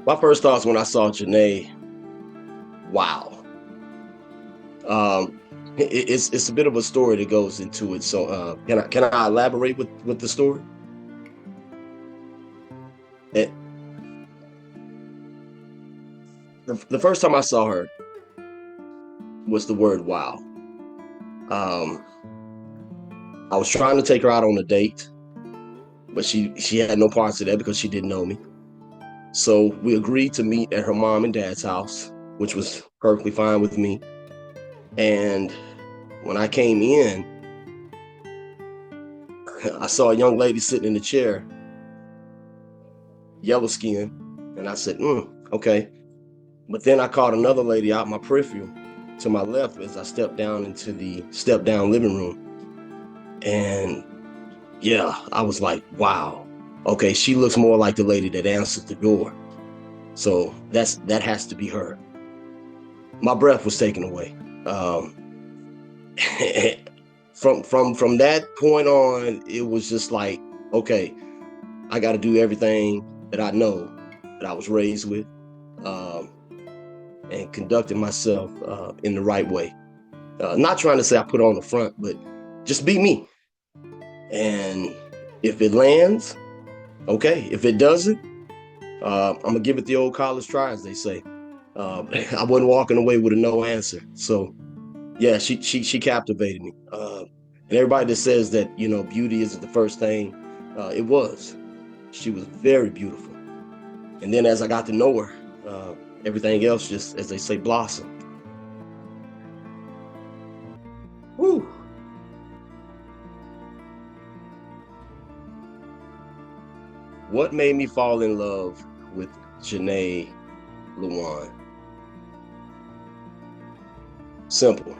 My first thoughts when I saw Janee, wow. It's a bit of a story that goes into it. So can I elaborate with the story? It, the first time I saw her was the word wow. Um, I was trying to take her out on a date, but she had no parts of that because she didn't know me. So we agreed to meet at her mom and dad's house, which was perfectly fine with me. And when I came in, I saw a young lady sitting in the chair, yellow skin, and I said, okay. But then I caught another lady out my peripheral to my left as I stepped down into the step-down living room. And yeah, I was like, wow, okay, she looks more like the lady that answered the door. So that has to be her. My breath was taken away. From that point on, it was just like, okay, I got to do everything that I know that I was raised with, and conducted myself in the right way. Not trying to say I put on the front, but just be me. And if it lands, okay. If it doesn't, I'm gonna give it the old college try, as they say. I wasn't walking away with a no answer. So yeah, she captivated me. And everybody that says that, beauty isn't the first thing, it was. She was very beautiful. And then as I got to know her, everything else just, as they say, blossomed. Woo. What made me fall in love with Janee Luan? Simple.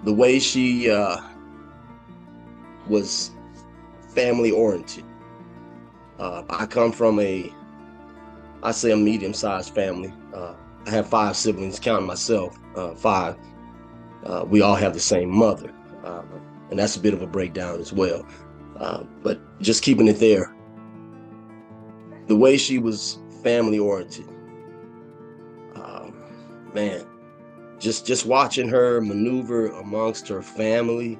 The way she was family oriented. I come from a medium-sized family. I have 5 siblings, counting myself, 5. We all have the same mother, and that's a bit of a breakdown as well. But just keeping it there, the way she was family oriented, man, just watching her maneuver amongst her family,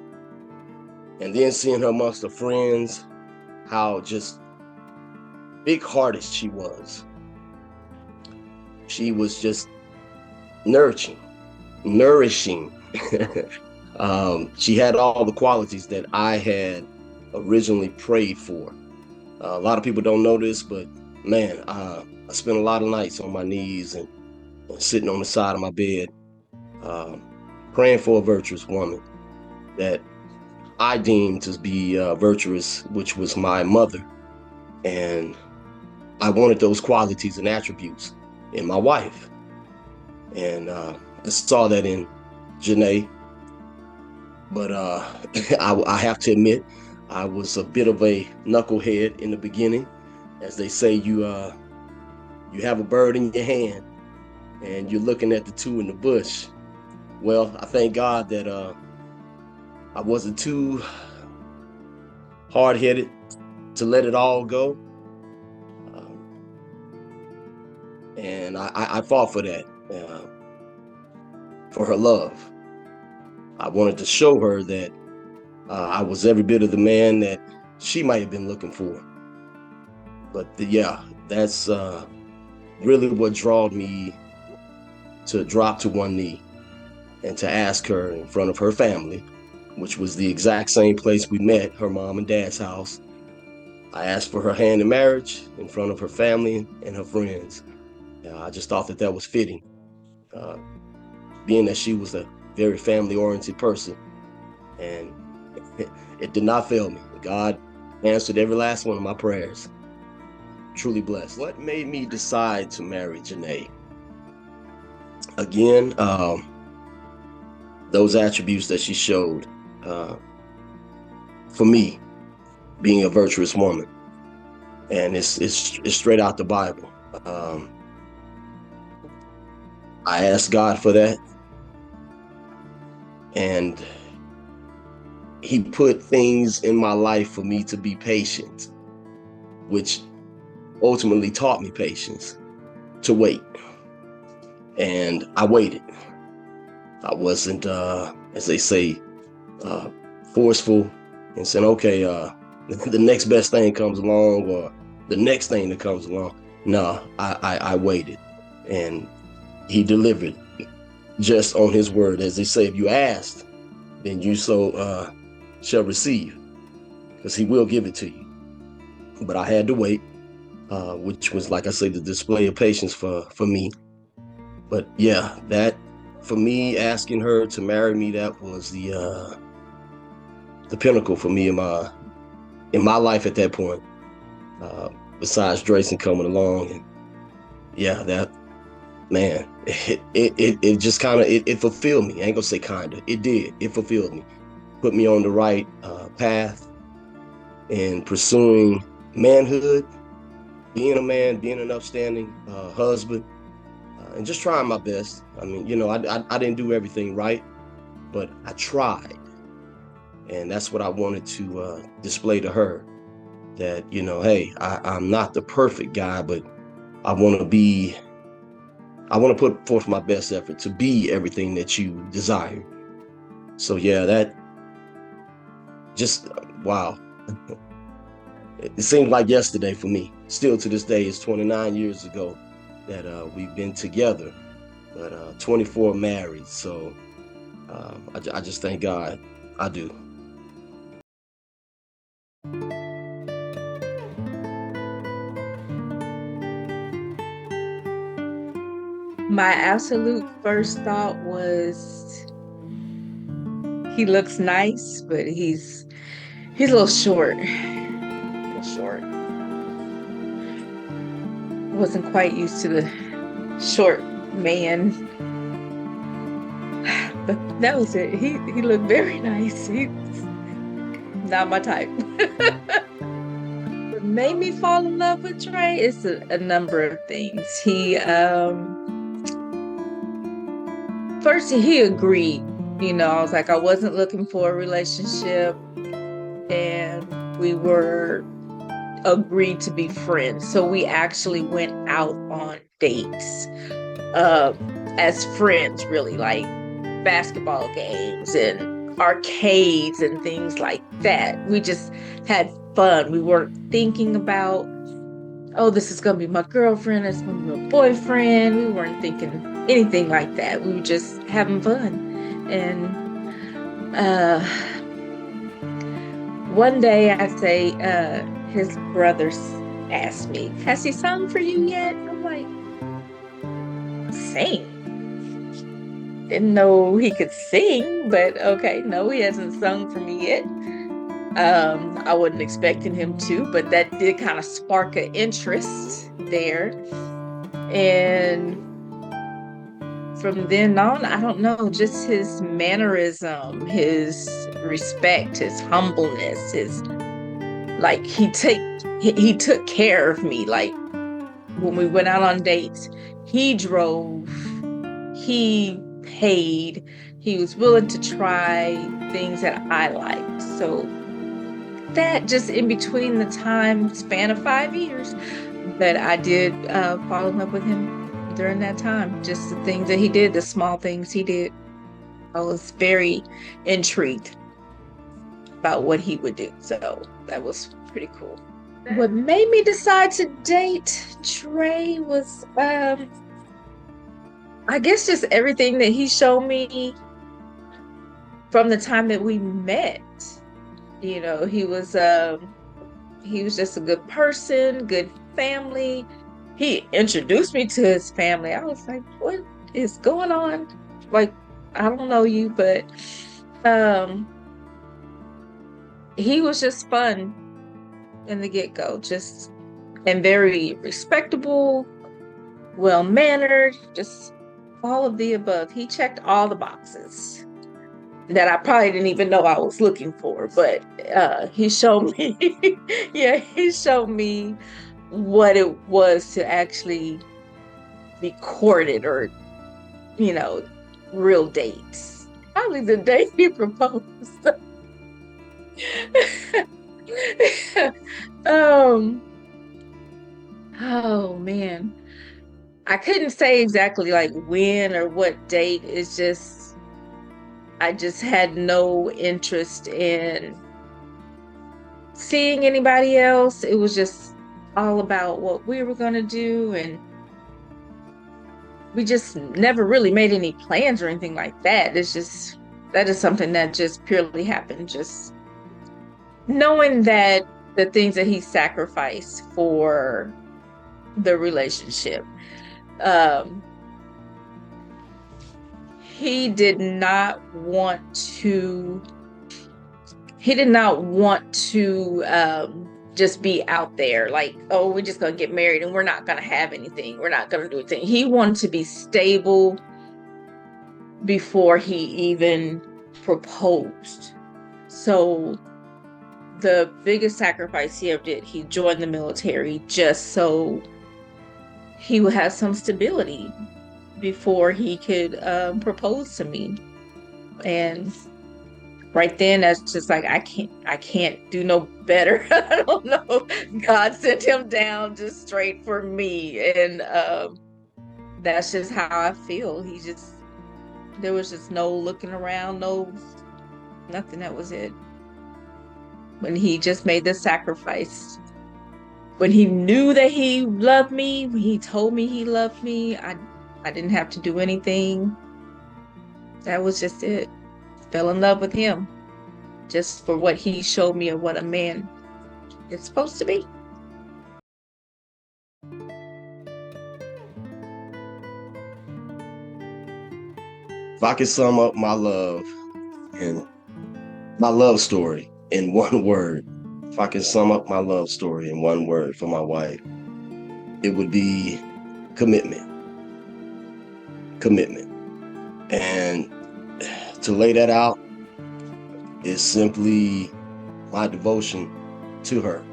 and then seeing her amongst her friends, how just big-hearted she was. She was just nourishing. She had all the qualities that I had originally prayed for. A lot of people don't know this, but man, I spent a lot of nights on my knees and sitting on the side of my bed, praying for a virtuous woman that I deemed to be virtuous, which was my mother. And I wanted those qualities and attributes in my wife. And I saw that in Janee. But I have to admit, I was a bit of a knucklehead in the beginning. As they say, you have a bird in your hand and you're looking at the two in the bush. Well, I thank God that I wasn't too hard-headed to let it all go. And I fought for that, for her love. I wanted to show her that I was every bit of the man that she might have been looking for. But yeah, that's really what drawed me to drop to one knee and to ask her in front of her family, which was the exact same place we met, her mom and dad's house. I asked for her hand in marriage in front of her family and her friends. I just thought that was fitting, being that she was a very family-oriented person, and it did not fail me. God answered every last one of my prayers. Truly blessed. What made me decide to marry Janee? Again, those attributes that she showed, for me, being a virtuous woman, and it's straight out the Bible. I asked God for that, and he put things in my life for me to be patient, which ultimately taught me patience, to wait. And I waited. I wasn't, as they say, forceful and saying, okay, the next best thing comes along, or the next thing that comes along. No, I waited, and he delivered just on his word. As they say, if you asked, then you so shall receive, because he will give it to you. But I had to wait, which was, like I say, the display of patience for me. But yeah, that, for me, asking her to marry me, that was the pinnacle for me in my life at that point. Besides Drayson coming along, and yeah, that, man, it just kind of it fulfilled me. I ain't gonna say kinda, it did. It fulfilled me, put me on the right path in pursuing manhood, being a man, being an upstanding husband, and just trying my best. I mean, I didn't do everything right, but I tried, and that's what I wanted to display to her. That, hey, I'm not the perfect guy, but I want to put forth my best effort to be everything that you desire. So yeah, that just, wow. It seems like yesterday for me. Still to this day, it's 29 years ago that we've been together, but 24 married. So I just thank God. I do. My absolute first thought was, he looks nice, but he's a little short. A little short. Wasn't quite used to the short man. But that was it. He looked very nice. He's not my type. What made me fall in love with Trey is a number of things. First he agreed. I was like, I wasn't looking for a relationship, and we were agreed to be friends. So we actually went out on dates as friends, really, like basketball games and arcades and things like that. We just had fun. We weren't thinking about, oh, this is gonna be my girlfriend, this is gonna be my boyfriend. We weren't thinking anything like that. We were just having fun. And one day I say, his brothers asked me, has he sung for you yet? I'm like, sing? Didn't know he could sing, but okay, no, he hasn't sung for me yet. I wasn't expecting him to, but that did kind of spark an interest there. And from then on, I don't know, just his mannerism, his respect, his humbleness, like he took care of me. Like when we went out on dates, he drove, he paid, he was willing to try things that I liked. So that, just in between the time span of 5 years, that I did fall in love with him during that time. Just the things that he did, the small things he did. I was very intrigued about what he would do. So that was pretty cool. What made me decide to date Trey was, I guess, just everything that he showed me from the time that we met. He was just a good person, good family. He introduced me to his family. I was like, what is going on? Like, I don't know you, but he was just fun in the get-go, and very respectable, well-mannered, just all of the above. He checked all the boxes that I probably didn't even know I was looking for, but he showed me, yeah, he showed me what it was to actually be courted, or, real dates. Probably the day he proposed. Oh man. I couldn't say exactly like when or what date. It's just I just had no interest in seeing anybody else. It was just all about what we were going to do, and we just never really made any plans or anything like that. It's just that is something that just purely happened, just knowing that the things that he sacrificed for the relationship. Um he did not want to he did not want to just be out there like, oh, we're just gonna get married and we're not gonna have anything, we're not gonna do anything. He wanted to be stable before he even proposed. So the biggest sacrifice he ever did, he joined the military just so he would have some stability before he could propose to me. And right then, that's just like, I can't do no better. I don't know. God sent him down just straight for me. And that's just how I feel. There was just no looking around, no, nothing. That was it. When he just made the sacrifice, when he knew that he loved me, when he told me he loved me, I didn't have to do anything. That was just it. Fell in love with him just for what he showed me of what a man is supposed to be. If I could sum up my love and my love story in one word, if I could sum up my love story in one word for my wife, it would be commitment. Commitment. And to lay that out is simply my devotion to her.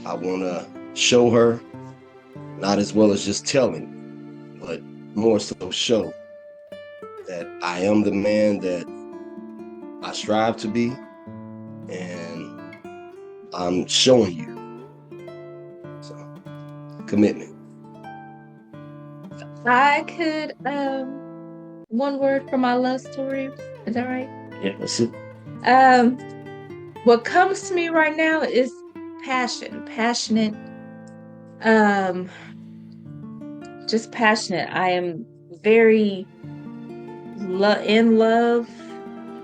I want to show her, not as well as just telling, but more so show that I am the man that I strive to be, and I'm showing you. So, commitment. I could one word for my love story. Is that right? Yeah, that's it. What comes to me right now is passion. Passionate. Just passionate. I am very in love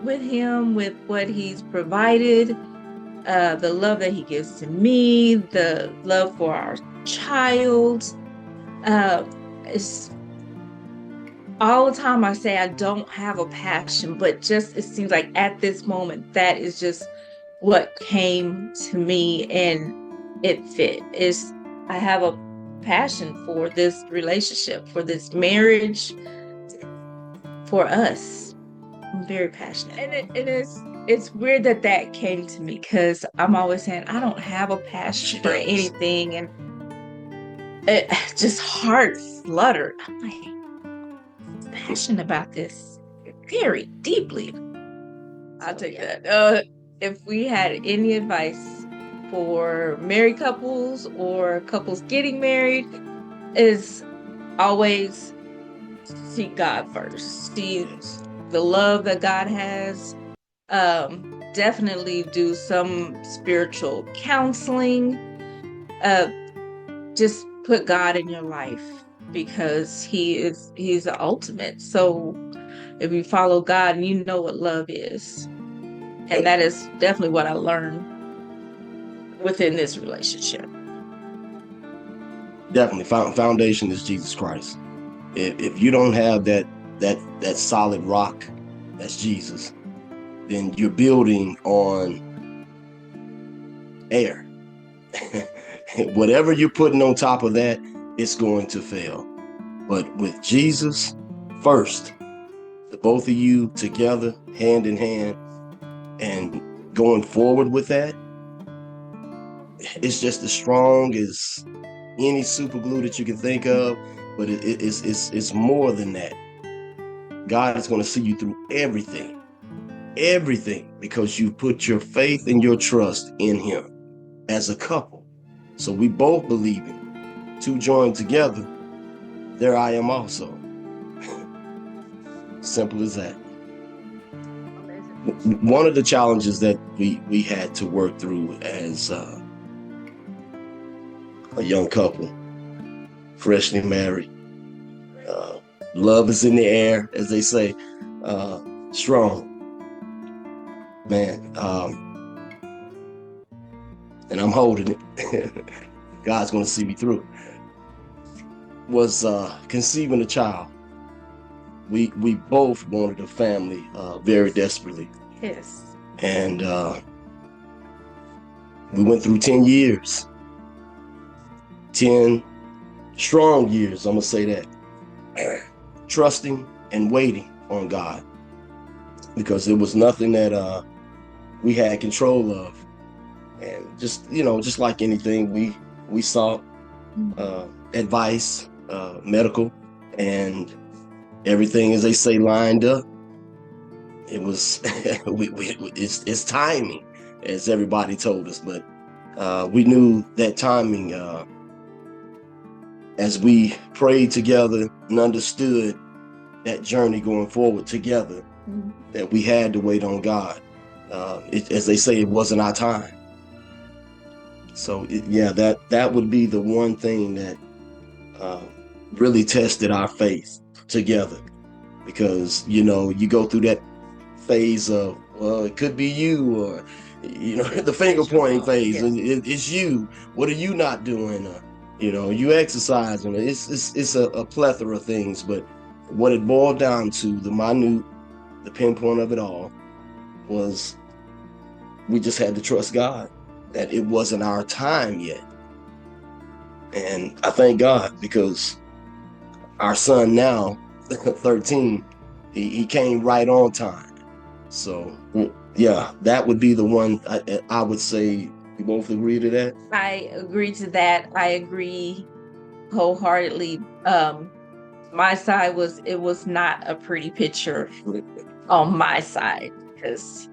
with him, with what he's provided, the love that he gives to me, the love for our child. It's all the time I say I don't have a passion, but just it seems like at this moment that is just what came to me, and it fit. I have a passion for this relationship, for this marriage, for us. I'm very passionate, and it's weird that came to me, because I'm always saying I don't have a passion for anything, and it just heart fluttered. I'm like, passionate about this very deeply. I'll take that. If we had any advice for married couples or couples getting married, is always seek God first. See the love that God has. Definitely do some spiritual counseling. Just put God in your life, because he's the ultimate. So if you follow God, and you know what love is, and that is definitely what I learned within this relationship. Definitely, foundation is Jesus Christ. If you don't have that solid rock, that's Jesus, then you're building on air. Whatever you're putting on top of that, it's going to fail. But with Jesus first, the both of you together, hand in hand, and going forward with that, it's just as strong as any super glue that you can think of. But it's more than that. God is going to see you through everything, because you put your faith and your trust in him as a couple. So we both believe him. two joined together, there I am also. Simple as that. One of the challenges that we had to work through as a young couple, freshly married, love is in the air, as they say, strong, man. And I'm holding it. God's going to see me through. Was conceiving a child. We both wanted a family very desperately. Yes. And we went through 10 years. 10 strong years, I'm going to say that. Trusting and waiting on God. Because there was nothing that we had control of. And just, just like anything, we sought advice, medical, and everything, as they say, lined up. It was, it's timing, as everybody told us, but we knew that timing, as we prayed together and understood that journey going forward together, that we had to wait on God. As they say, it wasn't our time. So that would be the one thing that really tested our faith together, because you go through that phase of, well, it could be you, or the finger pointing phase. Yes. And it's you. What are you not doing? You exercising. It's a plethora of things, but what it boiled down to, the pinpoint of it all, was we just had to trust God that it wasn't our time yet. And I thank God, because our son now, 13, he came right on time. So yeah, that would be the one I would say. We both agree to that? I agree to that. I agree wholeheartedly. My side was not a pretty picture on my side, because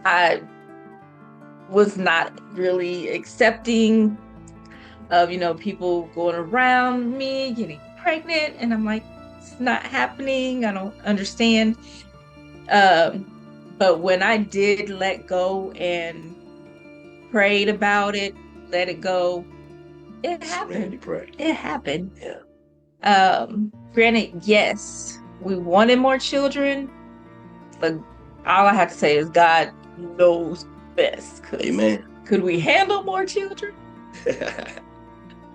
I was not really accepting of, people going around me getting pregnant, and I'm like, it's not happening. I don't understand. But when I did let go and prayed about it, let it go, it happened. It happened. Yeah. Granted, yes, we wanted more children, but all I have to say is God knows best. Amen. Could we handle more children?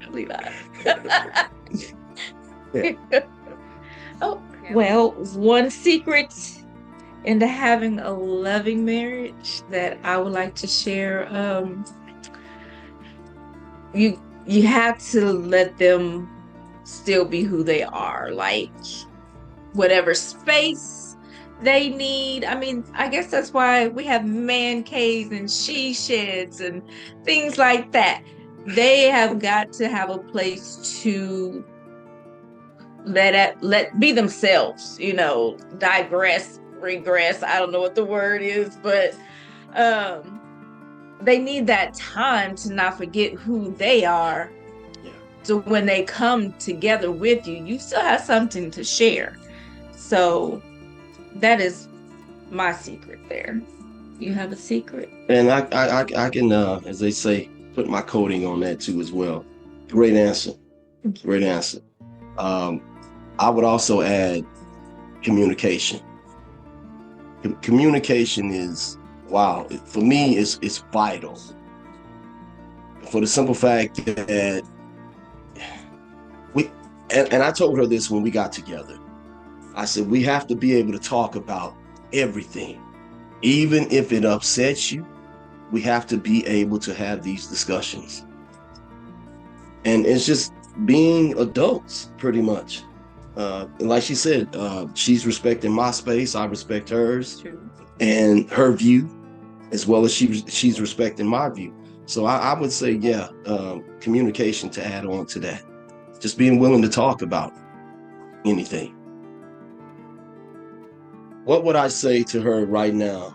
Probably not. Oh, well, one secret into having a loving marriage that I would like to share. You have to let them still be who they are, like whatever space they need. I mean, I guess that's why we have man caves and she sheds and things like that. They have got to have a place to let be themselves, digress, regress. I don't know what the word is, but they need that time to not forget who they are. Yeah. So when they come together with you, you still have something to share. So that is my secret there. You have a secret? And I can, as they say, put my coating on that too as well. Great answer. Great answer. I would also add communication. Communication is, wow, for me, it's vital. For the simple fact that and I told her this when we got together. I said, we have to be able to talk about everything. Even if it upsets you, we have to be able to have these discussions. And it's just being adults, pretty much. Like she said, she's respecting my space, I respect hers. True. And her view, as well as she's respecting my view. So I would say, yeah, communication to add on to that. Just being willing to talk about anything. What would I say to her right now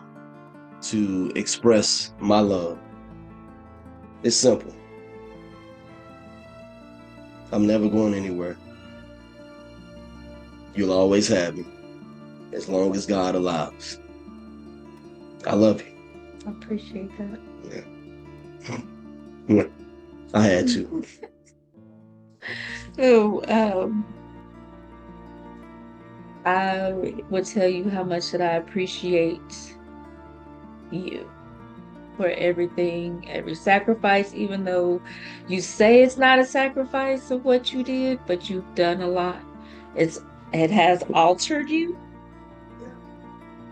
to express my love? It's simple. I'm never going anywhere. You'll always have me, as long as God allows. I love you. I appreciate that. Yeah. I had to. So, I would tell you how much that I appreciate you for everything, every sacrifice, even though you say it's not a sacrifice of what you did, but you've done a lot. It has altered you.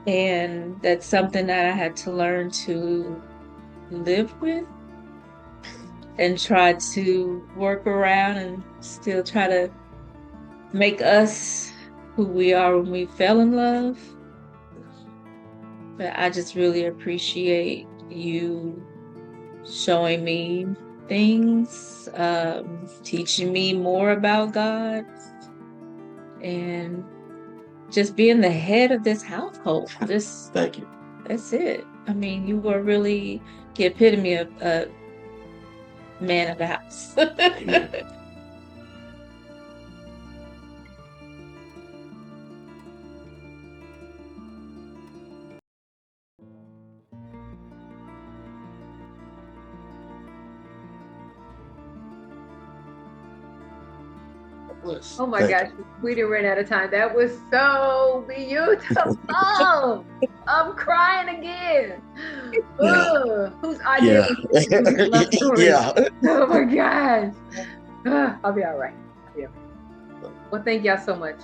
And that's something that I had to learn to live with and try to work around and still try to make us who we are when we fell in love. But I just really appreciate you showing me things, teaching me more about God, and just being the head of this household. Just Thank you. That's it. I mean, you were really the epitome of a man of the house. Amen. Oh my gosh, we didn't run out of time. That was so beautiful. I'm crying again. Yeah. Whose idea was this love story? Yeah. Oh my gosh. I'll be all right. Well, thank y'all so much.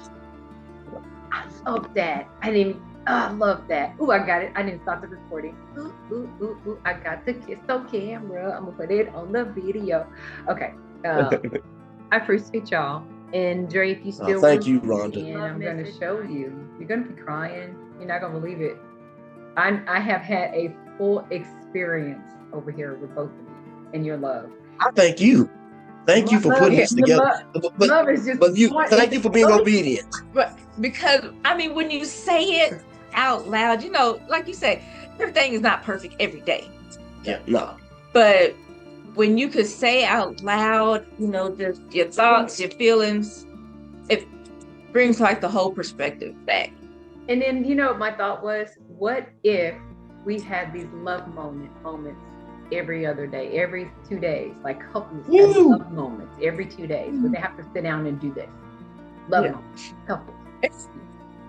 I love that. I love that. Ooh, I got it. I didn't stop the recording. Ooh. I got the kiss on camera. I'm gonna put it on the video. Okay. I appreciate y'all. And Dre, if you still thank you, Rhonda. and I'm going to show you. You're going to be crying. You're not going to believe it. I have had a full experience over here with both of you and your love. I thank you. Thank you for putting this together. Love is just. But thank you for being obedient. But because I mean, when you say it out loud, you know, like you said, everything is not perfect every day. Yeah, no. But when you could say out loud, you know, just your thoughts, your feelings, it brings like the whole perspective back. And then, you know, my thought was, what if we had these love moments every other day, every 2 days, like couples have love moments every 2 days, but they have to sit down and do this. Love moments, couples.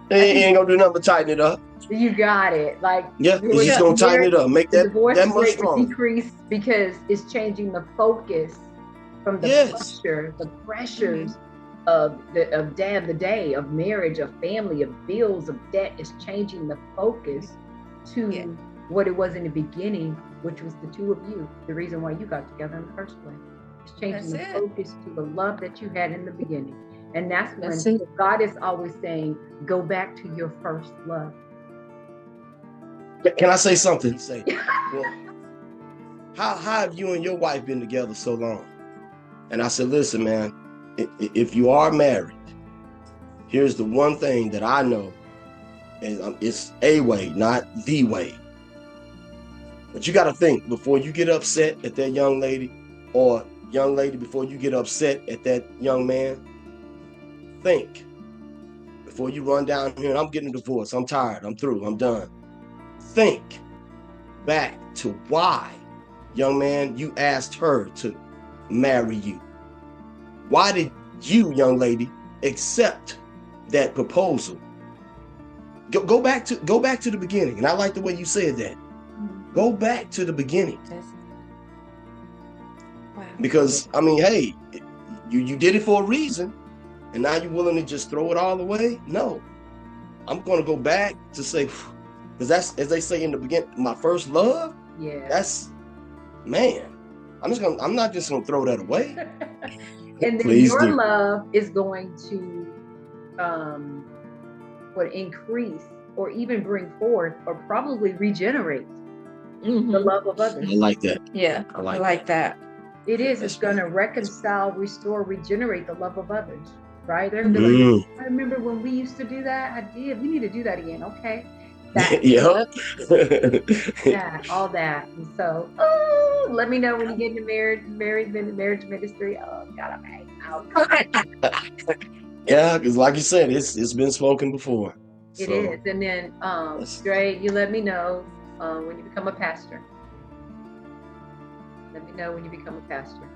They ain't gonna do nothing but tighten it up. You got it. Like, yeah, it's just gonna tighten it up, make that much stronger. Decrease because it's changing the focus from the pressures of the day, of marriage, of family, of bills, of debt. Is changing the focus to what it was in the beginning, which was the two of you, the reason why you got together in the first place. It's changing the focus to the love that you had in the beginning. And that's when God is always saying, go back to your first love. Can I say something? Say, well, how have you and your wife been together so long? And I said, listen, man, if you are married, here's the one thing that I know, and it's a way, not the way. But you got to think before you get upset at that young lady, or young lady, before you get upset at that young man, think before you run down here and I'm getting a divorce. I'm tired. I'm through. I'm done. Think back to why, young man, you asked her to marry you. Why did you, young lady, accept that proposal? Go back to the beginning. And I like the way you said that. Go back to the beginning. Wow. Because I mean, hey, you did it for a reason, and now you're willing to just throw it all away? No. I'm gonna go back to say, because that's, as they say in the beginning, my first love. Yeah. That's, man. I'm not just gonna throw that away. And then your love is going to increase or even bring forth or probably regenerate the love of others. I like that. Yeah, I like that. It is. It's going to reconcile, restore, regenerate the love of others, right? They're gonna be like, I remember when we used to do that. I did. We need to do that again. Okay. Yeah. Yeah, all that. And so, let me know when you get into marriage ministry. Oh God, Yeah, because like you said, it's been spoken before. It is. And then, Dre, you let me know when you become a pastor. Let me know when you become a pastor.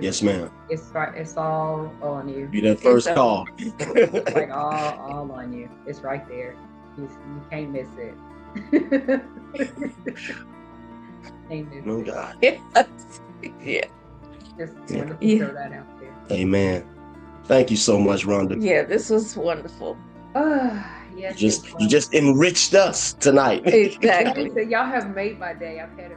Yes, ma'am. It's all on you. Be that first call. It's like all on you. It's right there. You can't miss it. Can't miss No it. God. Yeah. Just wanted to throw that out there. Amen. Thank you so much, Rhonda. Yeah, this was wonderful. Yes. You just enriched us tonight. Exactly. So y'all have made my day. I've had a